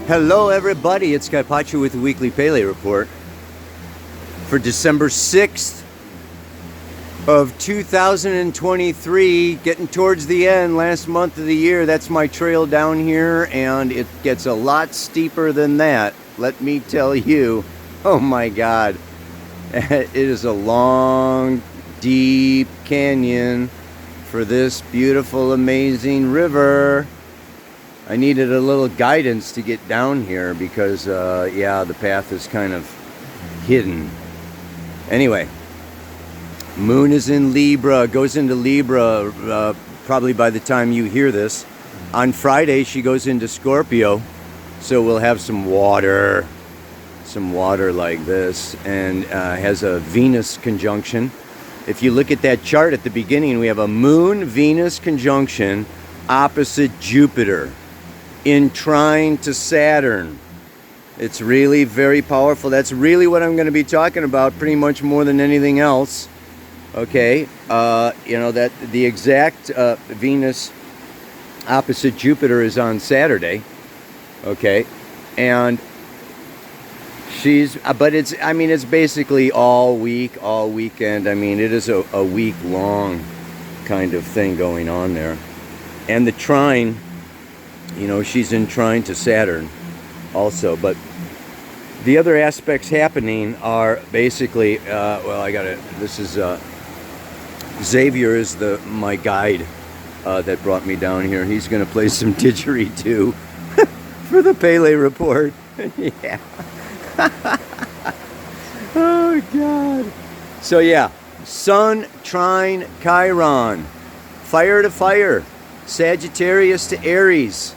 Hello everybody, it's Carpaccio with the Weekly Pele Report for December 6th of 2023, getting towards the end, last month of the year. That's my trail down here, and it gets a lot steeper than that, let me tell you. Oh my God, it is a long, deep canyon for this beautiful, amazing river. I needed a little guidance to get down here because, yeah, the path is kind of hidden. Anyway, moon is in Libra, goes into Libra probably by the time you hear this. On Friday, she goes into Scorpio, so we'll have some water like this, and has a Venus conjunction. If you look at that chart at the beginning, we have a Moon-Venus conjunction opposite Jupiter, in trine to Saturn. It's really very powerful. That's really what I'm going to be talking about pretty much more than anything else. Okay, you know that the exact Venus opposite Jupiter is on Saturday. Okay, and she's, but it's, I mean, it's basically all week, all weekend. I mean, it is a week-long kind of thing going on there. And the trine, you know, she's in trine to Saturn also. But the other aspects happening are basically, well, I gotta, this is, Xavier is my guide that brought me down here. He's gonna play some didgeridoo for the Pele Report. Yeah. Oh God. So yeah, Sun trine Chiron, fire to fire, Sagittarius to Aries,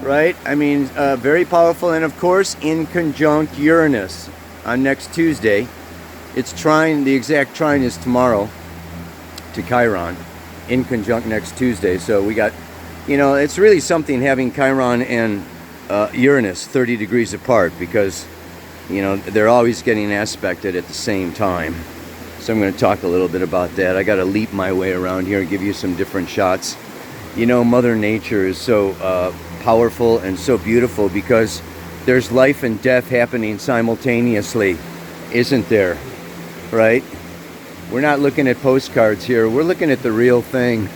right? I mean, very powerful. And of course, in conjunct Uranus on next Tuesday. It's trine, the exact trine is tomorrow to Chiron, in conjunct next Tuesday. So we got, you know, it's really something having Chiron and Uranus 30 degrees apart, because, you know, they're always getting aspected at the same time. So I'm going to talk a little bit about that. I got to leap my way around here and give you some different shots. You know, Mother Nature is so powerful and so beautiful because there's life and death happening simultaneously, isn't there? Right? We're not looking at postcards here. We're looking at the real thing.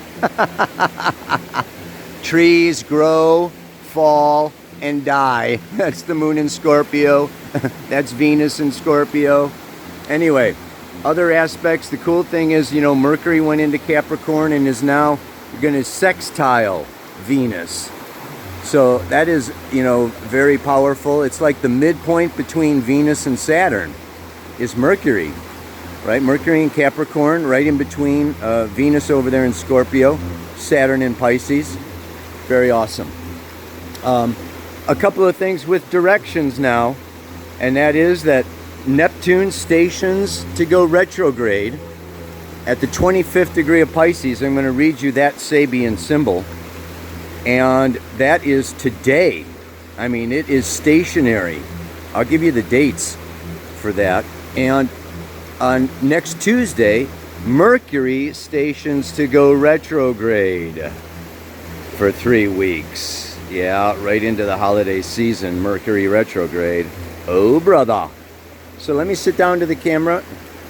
Trees grow, fall, and die. That's the moon in Scorpio. That's Venus in Scorpio. Anyway, other aspects, the cool thing is, you know, Mercury went into Capricorn and is now going to sextile Venus. So that is, you know, very powerful. It's like the midpoint between Venus and Saturn is Mercury, right? Mercury in Capricorn, right in between Venus over there in Scorpio, Saturn in Pisces. Very awesome. A couple of things with directions now, and that is that Neptune stations to go retrograde at the 25th degree of Pisces. I'm going to read you that Sabian symbol, and that is today. I mean, it is stationary. I'll give you the dates for that. And on next Tuesday, Mercury stations to go retrograde for 3 weeks. Yeah, right into the holiday season, Mercury retrograde. Oh, brother. So let me sit down to the camera,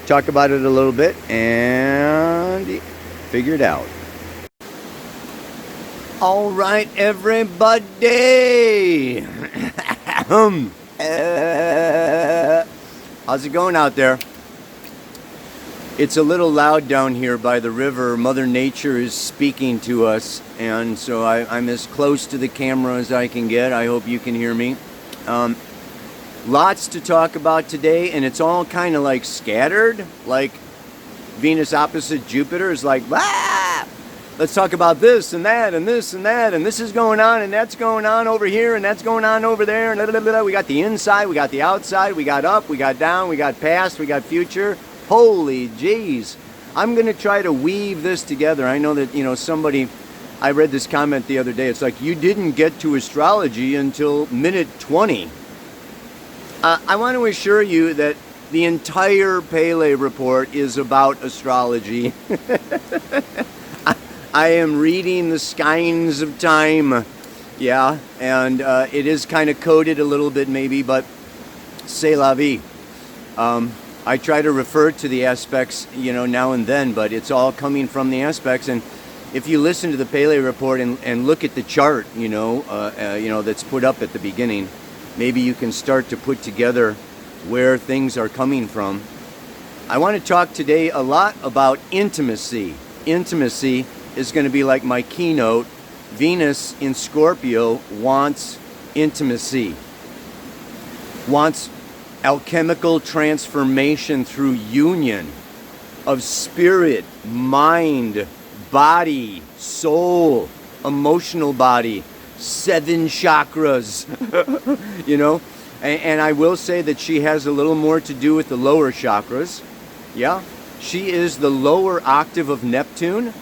talk about it a little bit, and figure it out. All right, everybody. How's it going out there? It's a little loud down here by the river. Mother Nature is speaking to us, and so I'm as close to the camera as I can get. I hope you can hear me. Lots to talk about today, and it's all kind of like scattered, like Venus opposite Jupiter is like, ah! Let's talk about this and that and this and that, and this is going on and that's going on over here and that's going on over there, and blah, blah, blah. We got the inside, we got the outside, we got up, we got down, we got past, we got future. Holy jeez. I'm going to try to weave this together. I know that, you know, somebody, I read this comment the other day. It's like, you didn't get to astrology until minute 20. I want to assure you that the entire Pele Report is about astrology. I am reading the skeins of time. Yeah, and it is kind of coded a little bit maybe, but c'est la vie. I try to refer to the aspects, now and then, but it's all coming from the aspects. And if you listen to the Pele Report and look at the chart, that's put up at the beginning, maybe you can start to put together where things are coming from. I want to talk today a lot about intimacy. Intimacy is going to be like my keynote. Venus in Scorpio wants intimacy, wants alchemical transformation through union of spirit, mind, body, soul, emotional body, 7 chakras, And I will say that she has a little more to do with the lower chakras. Yeah, she is the lower octave of Neptune.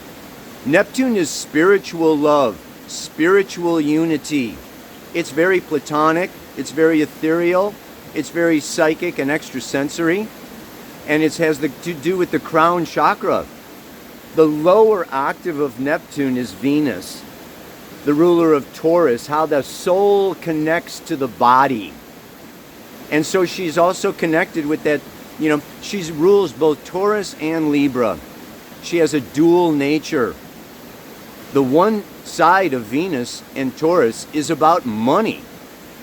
Neptune is spiritual love, spiritual unity. It's very platonic, it's very ethereal, it's very psychic and extrasensory, and it has to do with the crown chakra. The lower octave of Neptune is Venus, the ruler of Taurus, how the soul connects to the body. And so she's also connected with that, she rules both Taurus and Libra. She has a dual nature. The one side of Venus and Taurus is about money.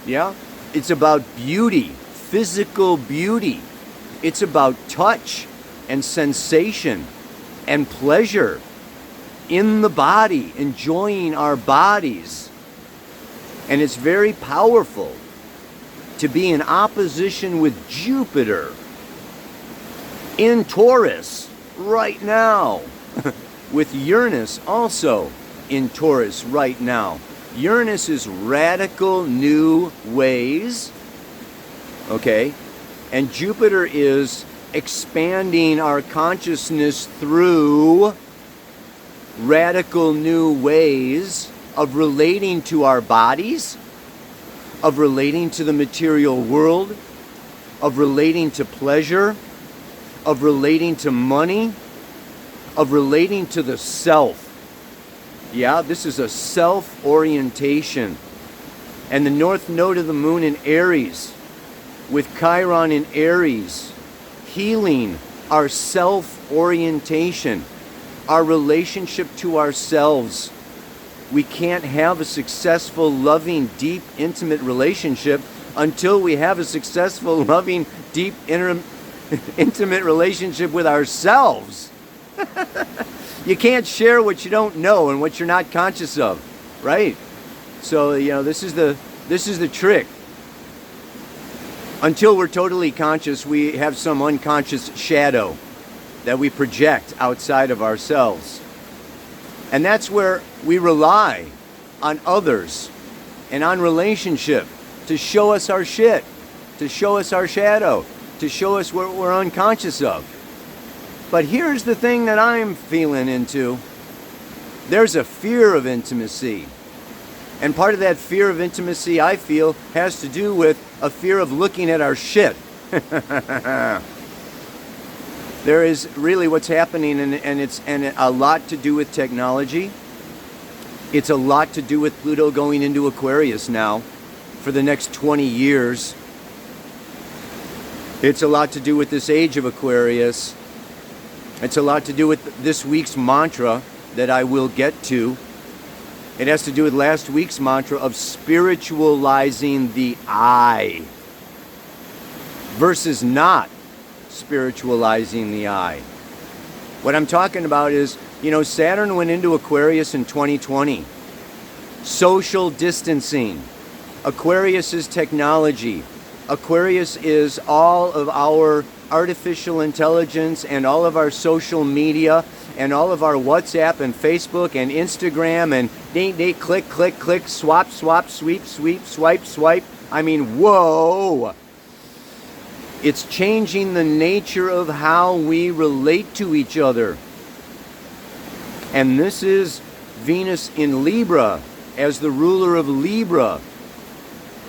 Yeah? It's about beauty, physical beauty. It's about touch and sensation and pleasure in the body, enjoying our bodies. And it's very powerful to be in opposition with Jupiter in Taurus right now, with Uranus also in Taurus right now. Uranus is radical new ways, okay? And Jupiter is expanding our consciousness through radical new ways of relating to our bodies, of relating to the material world, of relating to pleasure, of relating to money, of relating to the self. Yeah, this is a self-orientation. And the north node of the moon in Aries, with Chiron in Aries, healing our self-orientation, our relationship to ourselves. We can't have a successful, loving, deep, intimate relationship until we have a successful, loving, deep, intimate relationship with ourselves. You can't share what you don't know and what you're not conscious of, right? So, this is the trick. Until we're totally conscious, we have some unconscious shadow that we project outside of ourselves. And that's where we rely on others and on relationship to show us our shit, to show us our shadow, to show us what we're unconscious of. But here's the thing that I'm feeling into. There's a fear of intimacy. And part of that fear of intimacy, I feel, has to do with a fear of looking at our shit. There is really what's happening, and it's a lot to do with technology. It's a lot to do with Pluto going into Aquarius now for the next 20 years. It's a lot to do with this age of Aquarius. It's a lot to do with this week's mantra that I will get to. It has to do with last week's mantra of spiritualizing the I versus not spiritualizing the I. What I'm talking about is, Saturn went into Aquarius in 2020. Social distancing. Aquarius is technology. Aquarius is all of our artificial intelligence and all of our social media and all of our WhatsApp and Facebook and Instagram and they click, click, click, swap, swap, sweep, sweep, swipe, swipe. I mean, whoa! It's changing the nature of how we relate to each other. And this is Venus in Libra as the ruler of Libra.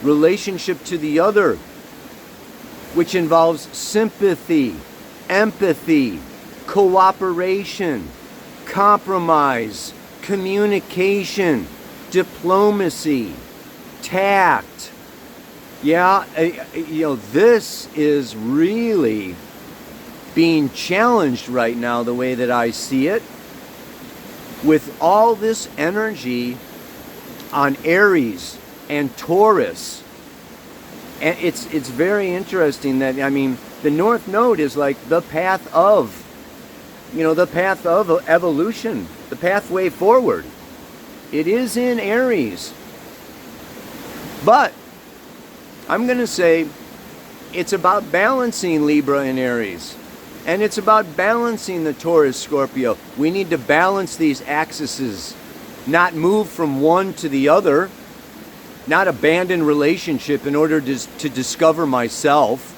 Relationship to the other, which involves sympathy, empathy, cooperation, compromise, communication, diplomacy, tact. Yeah, this is really being challenged right now, the way that I see it, with all this energy on Aries and Taurus. And it's very interesting that, the North Node is like the path of, the path of evolution, the pathway forward. It is in Aries. But I'm going to say it's about balancing Libra and Aries. And it's about balancing the Taurus Scorpio. We need to balance these axes, not move from one to the other, not abandon relationship in order to discover myself.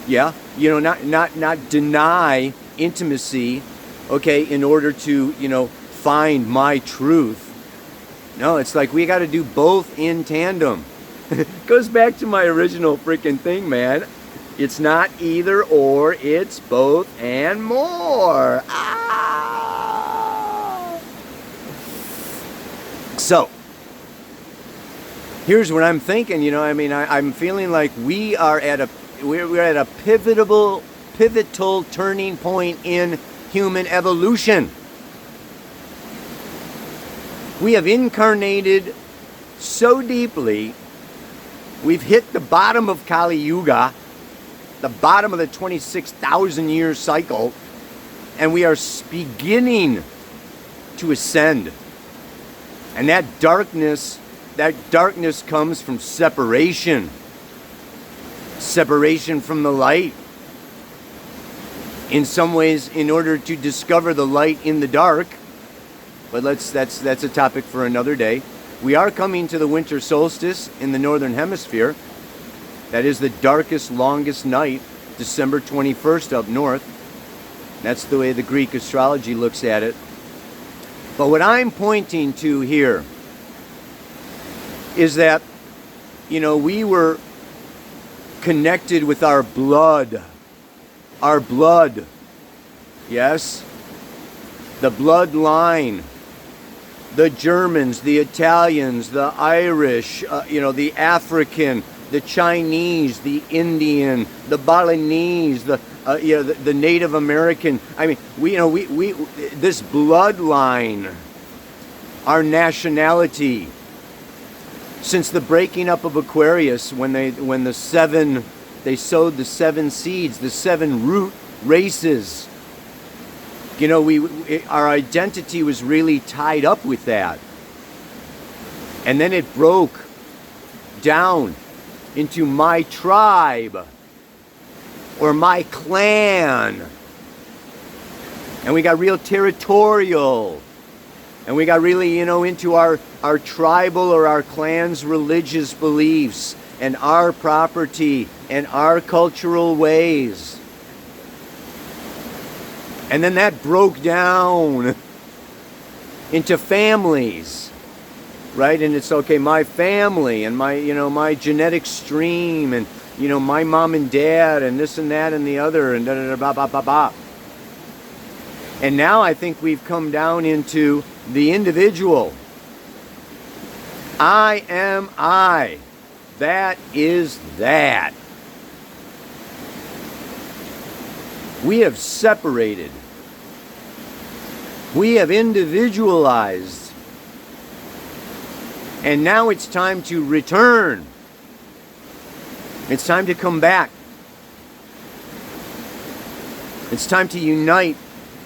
Yeah, not deny intimacy, okay, in order to, find my truth. No, it's like we got to do both in tandem. Goes back to my original freaking thing, man. It's not either or, it's both and more. Ah! So, here's what I'm thinking, I'm feeling like we're at a pivotal turning point in human evolution. We have incarnated so deeply, we've hit the bottom of Kali Yuga, the bottom of the 26,000 year cycle, and we are beginning to ascend. And that darkness comes from separation from the light. In some ways, in order to discover the light in the dark, but that's a topic for another day. We are coming to the winter solstice in the northern hemisphere. That is the darkest, longest night, December 21st up north. That's the way the Greek astrology looks at it. But what I'm pointing to here is that, we were connected with our blood. Our blood. Yes? The bloodline. The Germans, the Italians, the Irish, the African, the Chinese, the Indian, the Balinese, the Native American. We this bloodline, our nationality. Since the breaking up of Aquarius, when they sowed the 7 seeds, the 7 root races. Our identity was really tied up with that. And then it broke down into my tribe or my clan. And we got real territorial. And we got really, into our tribal or our clan's religious beliefs and our property and our cultural ways. And then that broke down into families, right? And it's okay, my family and my genetic stream and, my mom and dad and this and that and the other and da da da ba ba ba ba. And now I think we've come down into the individual. I am I. That is that. We have separated. We have individualized. And now it's time to return. It's time to come back. It's time to unite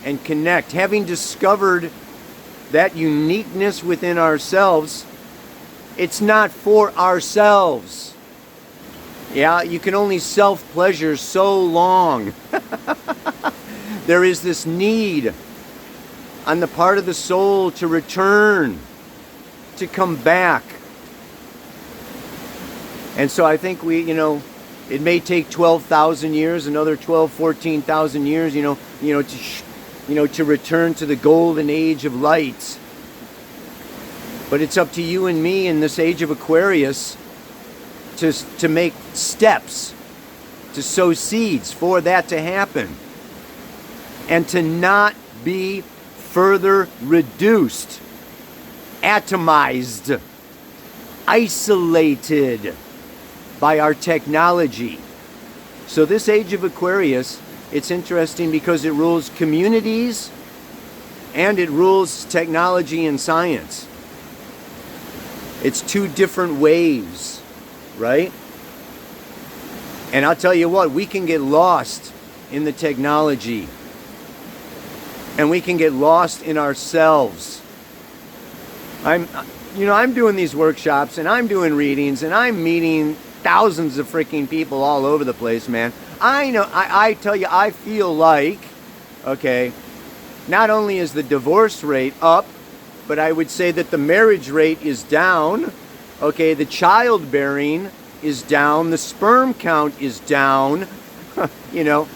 and connect. Having discovered that uniqueness within ourselves, it's not for ourselves. Yeah, you can only self-pleasure so long. There is this need on the part of the soul to return, to come back. And so I think it may take 12,000 years, another 12, 14,000 years, to return to the golden age of light. But it's up to you and me in this age of Aquarius to make steps, to sow seeds for that to happen. And to not be further reduced atomized, isolated by our technology. So this age of Aquarius, it's interesting because it rules communities and it rules technology and science. It's two different waves, right? And I'll tell you what, we can get lost in the technology. And we can get lost in ourselves. I'm doing these workshops and I'm doing readings and I'm meeting thousands of freaking people all over the place, man. I know, I tell you, I feel like, okay, not only is the divorce rate up, but I would say that the marriage rate is down. Okay, the childbearing is down, the sperm count is down, you know,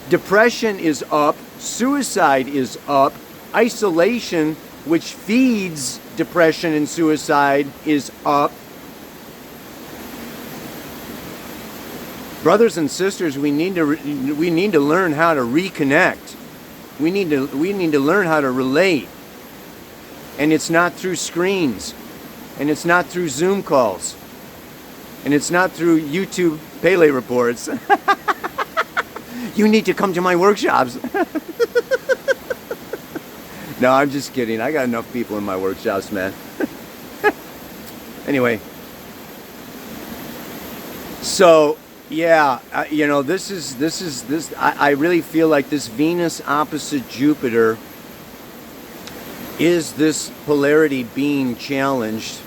depression is up, suicide is up, isolation, which feeds depression and suicide, is up. Brothers and sisters, we need to learn how to reconnect. We need to learn how to relate. And it's not through screens. And it's not through Zoom calls. And it's not through YouTube Pele reports. You need to come to my workshops. No, I'm just kidding. I got enough people in my workshops, man. Anyway. So, yeah, you know, I really feel like this Venus opposite Jupiter is this polarity being challenged.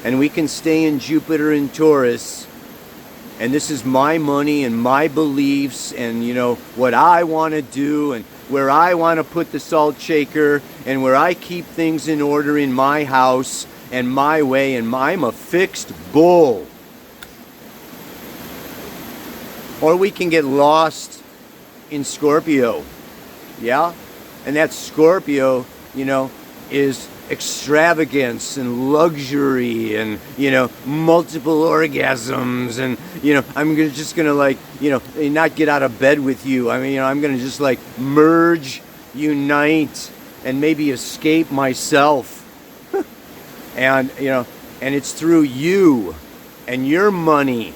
And we can stay in Jupiter and Taurus. And this is my money and my beliefs and, you know, what I want to do and where I want to put the salt shaker and where I keep things in order in my house and my way, and I'm a fixed bull. Or we can get lost in Scorpio. Yeah? And that Scorpio, you know, is extravagance and luxury and, you know, multiple orgasms and, you know, I'm just gonna, like, you know, not get out of bed with you. I mean, you know, I'm gonna just, like, merge, unite, and maybe escape myself. And, you know, and it's through you and your money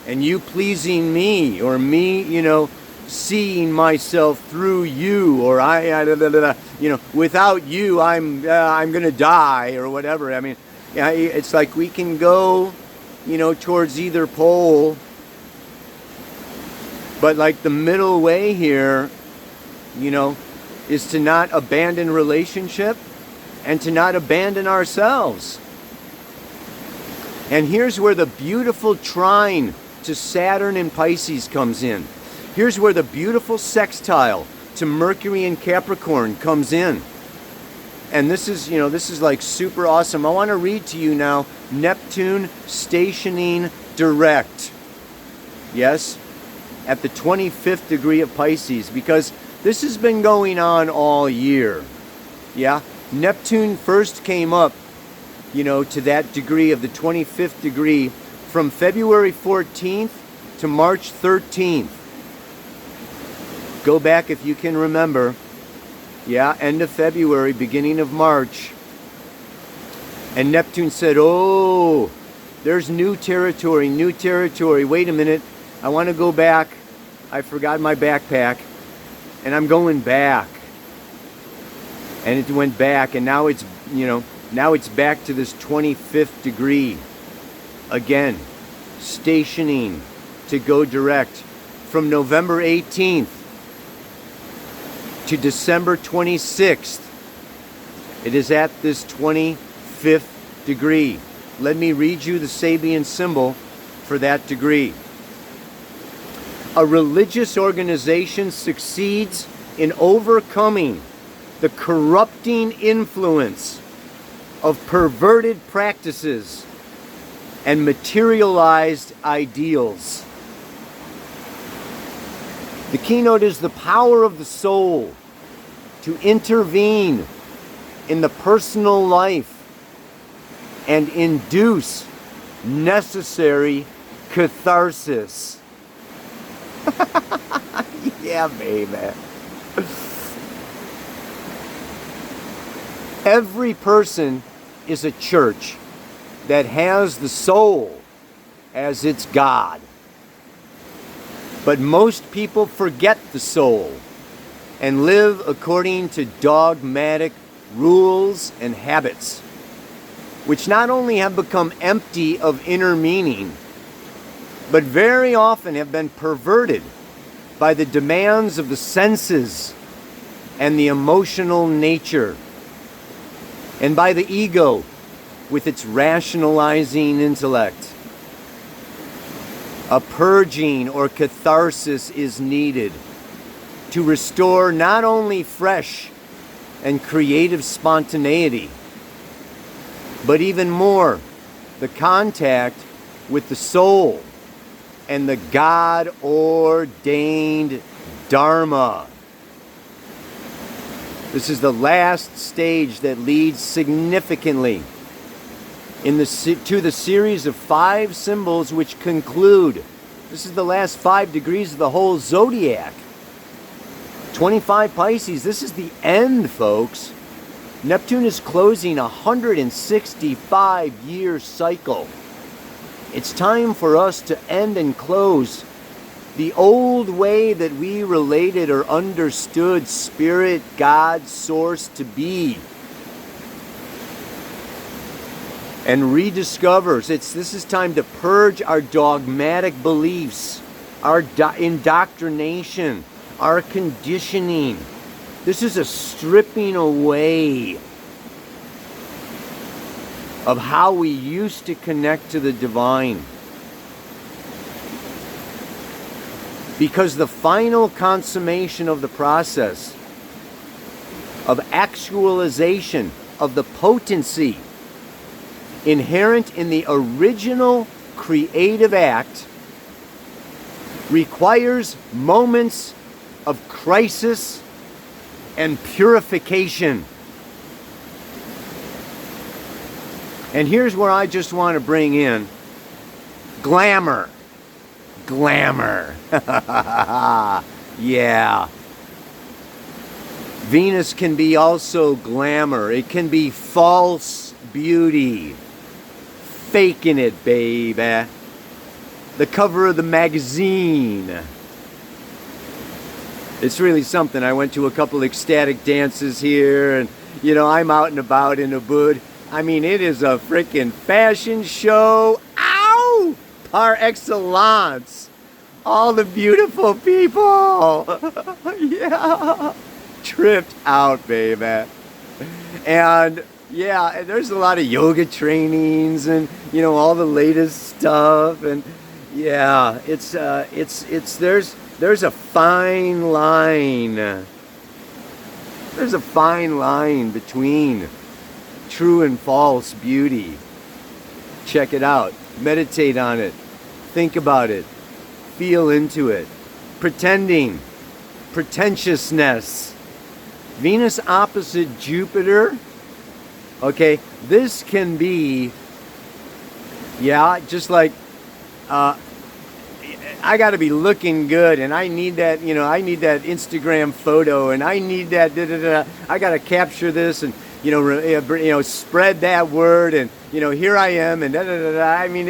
and you pleasing me, or me, you know, seeing myself through you, or you know, without you, I'm gonna die, or whatever. I mean, yeah, it's like we can go, you know, towards either pole, but like the middle way here, you know, is to not abandon relationship and to not abandon ourselves. And here's where the beautiful trine to Saturn and Pisces comes in. Here's where the beautiful sextile to Mercury and Capricorn comes in. And this is, you know, this is like super awesome. I want to read to you now Neptune stationing direct. Yes, at the 25th degree of Pisces, because this has been going on all year. Yeah, Neptune first came up, you know, to that degree of the 25th degree from February 14th to March 13th. Go back if you can remember. Yeah, end of February, beginning of March. And Neptune said, oh, there's new territory, new territory. Wait a minute, I want to go back. I forgot my backpack. And I'm going back. And it went back, and now it's, you know, now it's back to this 25th degree. Again, stationing to go direct from November 18th to December 26th. It is at this 25th degree. Let me read you the Sabian symbol for that degree. A religious organization succeeds in overcoming the corrupting influence of perverted practices and materialized ideals. The keynote is the power of the soul to intervene in the personal life and induce necessary catharsis. Yeah, baby. Every person is a church that has the soul as its God. But most people forget the soul and live according to dogmatic rules and habits, which not only have become empty of inner meaning, but very often have been perverted by the demands of the senses and the emotional nature, and by the ego with its rationalizing intellect. A purging or catharsis is needed to restore not only fresh and creative spontaneity, but even more, the contact with the soul and the God-ordained Dharma. This is the last stage that leads significantly to the series of 5 symbols which conclude. This is the last 5 degrees of the whole zodiac. 25 Pisces, this is the end, folks. Neptune is closing a 165-year cycle. It's time for us to end and close the old way that we related or understood spirit, God, source to be. And rediscovers. This is time to purge our dogmatic beliefs, our indoctrination, our conditioning. This is a stripping away of how we used to connect to the divine. Because the final consummation of the process of actualization of the potency inherent in the original creative act requires moments of crisis and purification. And here's where I just want to bring in glamour. Glamour. Yeah. Venus can be also glamour. It can be false beauty. Faking it, baby. The cover of the magazine. It's really something. I went to a couple ecstatic dances here, and I'm out and about in a bud. I mean, it is a freaking fashion show. Ow! Par excellence. All the beautiful people. Yeah. Tripped out, baby. And yeah, there's a lot of yoga trainings and all the latest stuff, and yeah, it's there's a fine line. There's a fine line between true and false beauty. Check it out. Meditate on it. Think about it. Feel into it. Pretending. Pretentiousness. Venus opposite Jupiter. Okay, this can be, just like, I got to be looking good, and I need that, I need that Instagram photo, and I need that, I got to capture this, and, spread that word, and, here I am, and I mean,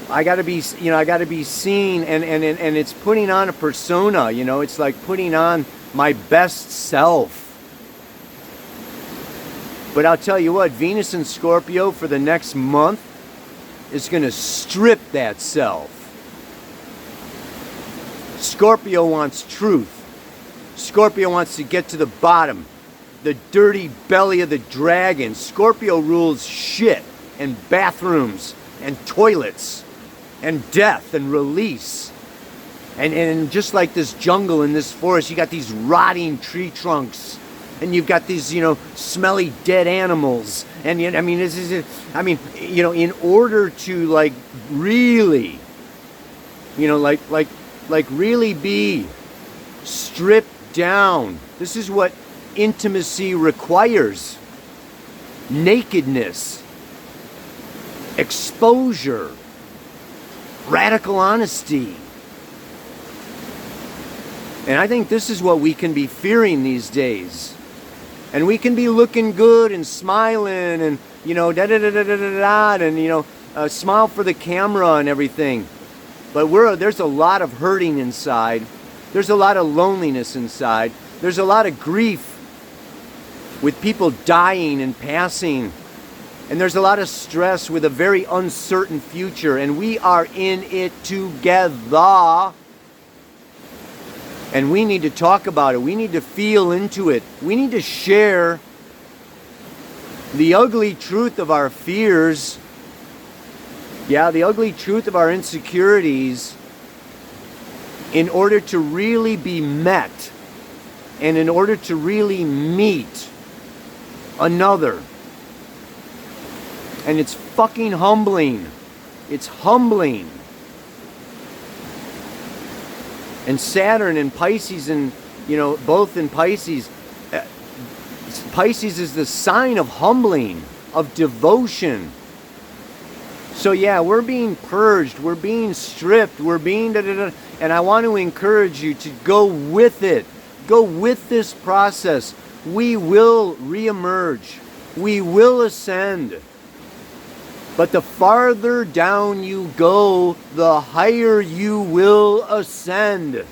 I got to be, I got to be seen, and it's putting on a persona, it's like putting on my best self. But I'll tell you what, Venus in Scorpio for the next month is going to strip that self. Scorpio wants truth. Scorpio wants to get to the bottom, the dirty belly of the dragon. Scorpio rules shit and bathrooms and toilets and death and release. And just like this jungle in this forest, you got these rotting tree trunks. And you've got these, smelly dead animals. And, in order to, like, really, really be stripped down. This is what intimacy requires. Nakedness. Exposure. Radical honesty. And I think this is what we can be fearing these days. And we can be looking good and smiling and, you know, da-da-da-da-da-da-da, and, you know, smile for the camera and everything. But there's a lot of hurting inside. There's a lot of loneliness inside. There's a lot of grief with people dying and passing. And there's a lot of stress with a very uncertain future. And we are in it together. And we need to talk about it. We need to feel into it. We need to share the ugly truth of our fears. Yeah, the ugly truth of our insecurities, in order to really be met and in order to really meet another. And it's fucking humbling. It's humbling. And Saturn and Pisces, and, you know, both in Pisces. Pisces is the sign of humbling, of devotion. So yeah, we're being purged, we're being stripped, we're being da-da-da. And I want to encourage you to go with it. Go with this process. We will reemerge. We will ascend. But the farther down you go, the higher you will ascend.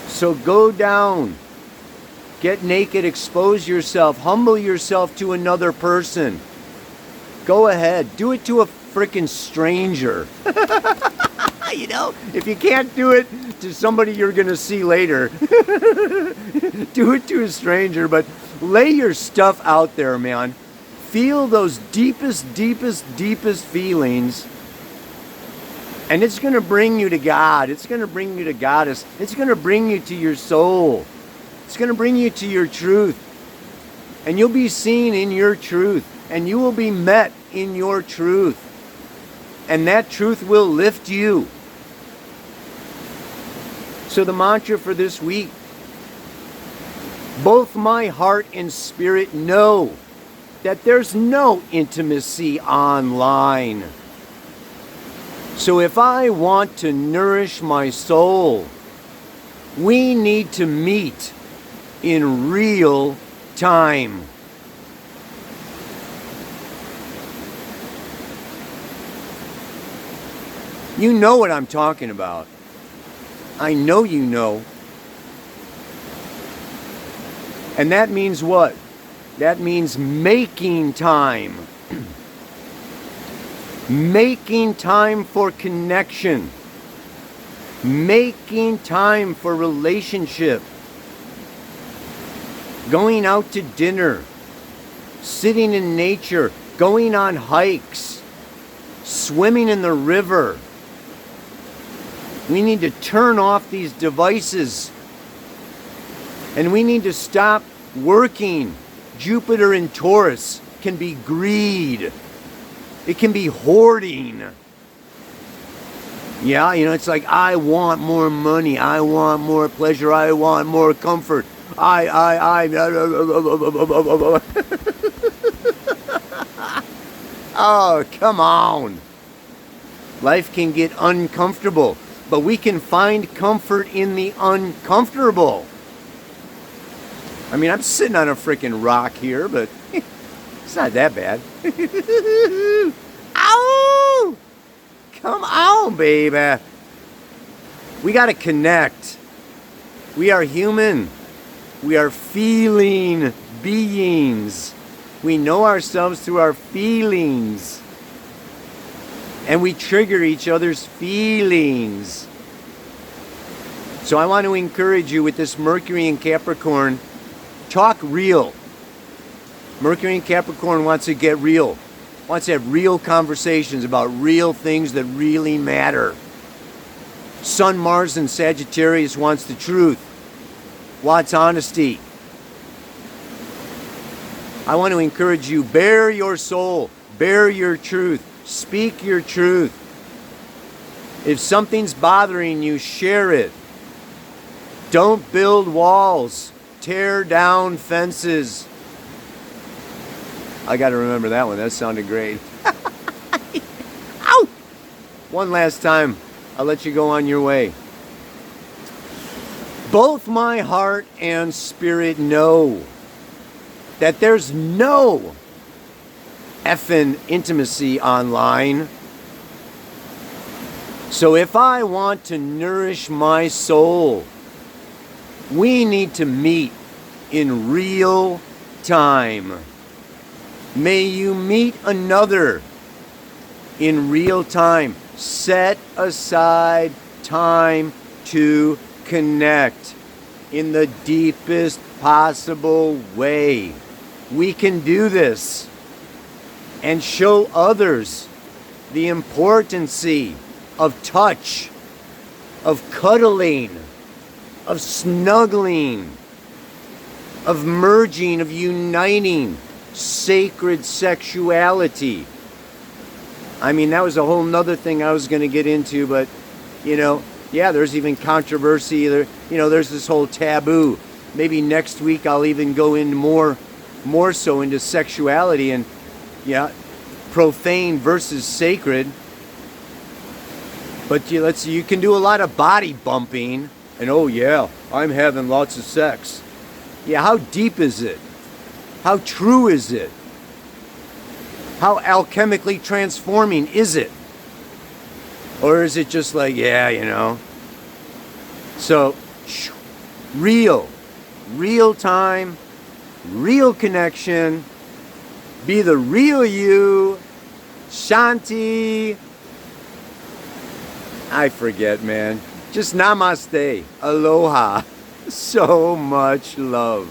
So go down. Get naked, expose yourself, humble yourself to another person. Go ahead, do it to a freaking stranger. You know, if you can't do it to somebody you're going to see later, do it to a stranger, but lay your stuff out there, man. Feel those deepest, deepest, deepest feelings, and it's going to bring you to God. It's going to bring you to Goddess. It's going to bring you to your soul. It's going to bring you to your truth, and you'll be seen in your truth. And you will be met in your truth. And that truth will lift you. So the mantra for this week: both my heart and spirit know that there's no intimacy online. So if I want to nourish my soul, we need to meet in real time. You know what I'm talking about. I know you know. And that means what? That means making time. Making time for connection. Making time for relationship. Going out to dinner. Sitting in nature. Going on hikes. Swimming in the river. We need to turn off these devices. And we need to stop working. Jupiter in Taurus can be greed. It can be hoarding. Yeah, you know, it's like, I want more money. I want more pleasure. I want more comfort. Oh, come on. Life can get uncomfortable. But we can find comfort in the uncomfortable. I mean, I'm sitting on a freaking rock here, but it's not that bad. Ow! Come on, baby. We got to connect. We are human. We are feeling beings. We know ourselves through our feelings. And we trigger each other's feelings. So I want to encourage you with this Mercury in Capricorn, talk real. Mercury in Capricorn wants to get real. Wants to have real conversations about real things that really matter. Sun, Mars, and Sagittarius wants the truth. Wants honesty. I want to encourage you, bare your soul, bare your truth. Speak your truth. If something's bothering you, share it. Don't build walls. Tear down fences. I got to remember that one. That sounded great. Ow! One last time. I'll let you go on your way. Both my heart and spirit know that there's no effing intimacy online. So if I want to nourish my soul, we need to meet in real time. May you meet another in real time. Set aside time to connect in the deepest possible way. We can do this and show others the importance of touch, of cuddling, of snuggling, of merging, of uniting sacred sexuality. I mean, that was a whole nother thing I was going to get into, but, yeah, there's even controversy. There's this whole taboo. Maybe next week I'll even go in more so into sexuality and, profane versus sacred. But you can do a lot of body bumping, and oh yeah, I'm having lots of sex. Yeah, how deep is it? How true is it? How alchemically transforming is it? Or is it just like, So, real time, real connection, be the real you, Shanti. I forget, man. Just namaste, aloha, so much love.